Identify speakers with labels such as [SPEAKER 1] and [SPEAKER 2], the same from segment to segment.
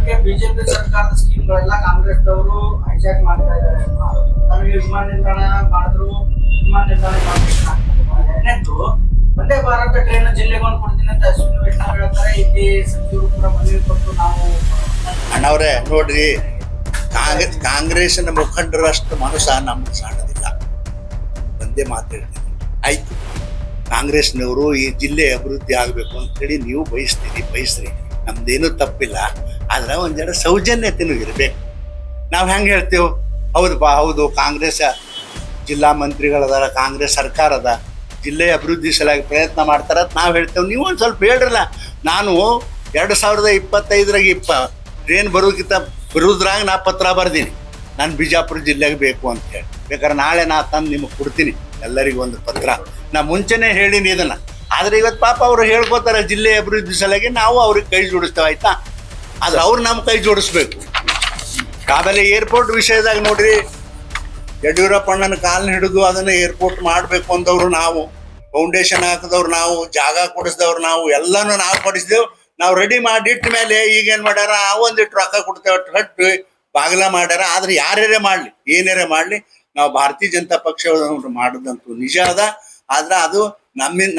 [SPEAKER 1] ಇದಕ್ಕೆ ಬಿಜೆಪಿ ಸರ್ಕಾರದ ಸ್ಕೀಮ್ಗಳೆಲ್ಲ ಕಾಂಗ್ರೆಸ್ದವರು ಹೈಜಾಕ್ ಮಾಡ್ತಾ ಇದ್ದಾರೆ. ನಮಗೆ ವಿಮಾನ ನಿಲ್ದಾಣ ಮಾಡಿದ್ರು, ವಿಮಾನ ನಿಲ್ದಾಣ ಎರಡನೇದ್ದು ಒಂದೇ ಭಾರತ ಟ್ರೈನ್ ಜಿಲ್ಲೆಗೊಂದು ಕೊಡ್ತೀನಿ ಅಂತ ಅಶ್ವಿನಿ ವೈಷ್ಣವ್ ಹೇಳ್ತಾರೆ. ಇಲ್ಲಿ ಸಚಿವರು ಕೂಡ ಮನವಿ ಕೊಟ್ಟು ನಾವು
[SPEAKER 2] ಅಣ್ಣವ್ರೆ ನೋಡ್ರಿ, ಕಾಂಗ್ರೆಸ್ನ ಮುಖಂಡರಷ್ಟು ಮನಸ್ಸ ನಮ್ಗೆ ಸಾಣದಿಲ್ಲ. ಒಂದೇ ಮಾತು ಹೇಳ್ತೀನಿ, ಆಯ್ತು ಕಾಂಗ್ರೆಸ್ನವರು ಈ ಜಿಲ್ಲೆ ಅಭಿವೃದ್ಧಿ ಆಗಬೇಕು ಅಂತೇಳಿ ನೀವು ಬಯಸ್ರಿ, ನಮ್ದೇನು ತಪ್ಪಿಲ್ಲ. ಆದ್ರೆ ಒಂದೆರಡು ಸೌಜನ್ಯತೆನೂ ಇರಬೇಕು. ನಾವು ಹೆಂಗೆ ಹೇಳ್ತೇವೆ, ಹೌದಪ್ಪ ಹೌದು ಕಾಂಗ್ರೆಸ್ ಜಿಲ್ಲಾ ಮಂತ್ರಿಗಳದಾರ, ಕಾಂಗ್ರೆಸ್ ಸರ್ಕಾರ ಅದ, ಜಿಲ್ಲೆ ಅಭಿವೃದ್ಧಿ ಸಲುವಾಗಿ ಪ್ರಯತ್ನ ಮಾಡ್ತಾರ ಅಂತ ನಾವು ಹೇಳ್ತೇವೆ. ನೀವು ಒಂದು ಸ್ವಲ್ಪ ಹೇಳ್ರಲ್ಲ. ನಾನು 2025 ಟ್ರೈನ್ ಬರೋದ್ರಾಗ ನಾ ಪತ್ರ ಬರ್ದೀನಿ, ನಾನು ಬಿಜಾಪುರ ಜಿಲ್ಲೆಗೆ ಬೇಕು ಅಂತ ಹೇಳಿ. ಬೇಕಾದ್ರೆ ನಾಳೆ ನಾ ತಂದು ನಿಮಗೆ ಕೊಡ್ತೀನಿ ಎಲ್ಲರಿಗೂ ಒಂದು ಪತ್ರ. ನಾ ಮುಂಚೆನೇ ಹೇಳೀನಿ ಇದನ್ನು. ಆದರೆ ಇವತ್ತು ಪಾಪ ಅವರು ಹೇಳ್ಕೋತಾರೆ ಜಿಲ್ಲೆ ಅಭಿವೃದ್ಧಿ ಸಲುವಾಗಿ, ನಾವು ಅವ್ರಿಗೆ ಕೈ ಜೋಡಿಸ್ತೇವೆ, ಆಯ್ತಾ? ಆದ್ರೆ ಅವ್ರು ನಮ್ಮ ಕೈ ಜೋಡಿಸ್ಬೇಕು. ಆಮೇಲೆ ಏರ್ಪೋರ್ಟ್ ವಿಷಯದಾಗ ನೋಡ್ರಿ, ಯಡಿಯೂರಪ್ಪಣ್ಣನ ಕಾಲನ್ನ ಹಿಡಿದು ಅದನ್ನು ಏರ್ಪೋರ್ಟ್ ಮಾಡಬೇಕು ಅಂದವರು ನಾವು, ಫೌಂಡೇಶನ್ ಹಾಕಿದವ್ರು ನಾವು, ಜಾಗ ಕೊಡಿಸಿದವ್ರು ನಾವು, ಎಲ್ಲನೂ ನಾವು ಕೊಡಿಸಿದೆವು. ನಾವು ರೆಡಿ ಮಾಡಿಟ್ಟ ಮೇಲೆ ಈಗೇನು ಮಾಡ್ಯಾರ, ಒಂದಿಟ್ಟು ರೊಕ್ಕ ಕೊಡ್ತೇವೆ ಕಟ್ಟಿ ಬಾಗಿಲ ಮಾಡ್ಯಾರ. ಆದ್ರೆ ಯಾರ್ಯಾರೇ ಮಾಡಲಿ, ಏನಾರೇ ಮಾಡಲಿ, ನಾವು ಭಾರತೀಯ ಜನತಾ ಪಕ್ಷ ಮಾಡೋದಂತೂ ನಿಜ ಅದ. ಆದ್ರೆ ಅದು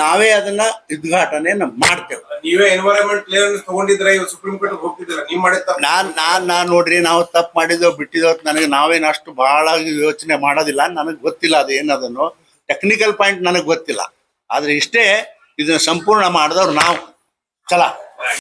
[SPEAKER 2] ನಾವೇ ಅದನ್ನ ಉದ್ಘಾಟನೆ ಮಾಡ್ತೇವೆ.
[SPEAKER 3] ನೀವೇ ಎನ್ವೈರನ್ಮೆಂಟ್ ಕ್ಲಿಯರೆನ್ಸ್ ತಗೊಂಡಿದ್ರೆ ಸುಪ್ರೀಂ ಕೋರ್ಟ್ ಹೋಗ್ತಿದ್ದೀರಾ, ನೀವು ಮಾಡಿದ
[SPEAKER 2] ನಾನ್ ನೋಡ್ರಿ, ನಾವು ತಪ್ಪು ಮಾಡಿದೋ ಬಿಟ್ಟಿದೋ ನನಗೆ ನಾವೇನು ಅಷ್ಟು ಬಹಳ ಯೋಚನೆ ಮಾಡೋದಿಲ್ಲ. ನನಗೆ ಗೊತ್ತಿಲ್ಲ ಅದು ಏನದನ್ನು ಟೆಕ್ನಿಕಲ್ ಪಾಯಿಂಟ್ ನನಗೆ ಗೊತ್ತಿಲ್ಲ. ಆದ್ರೆ ಇಷ್ಟೇ, ಇದನ್ನ ಸಂಪೂರ್ಣ ಮಾಡಿದವ್ರು ನಾವು. ಚಲ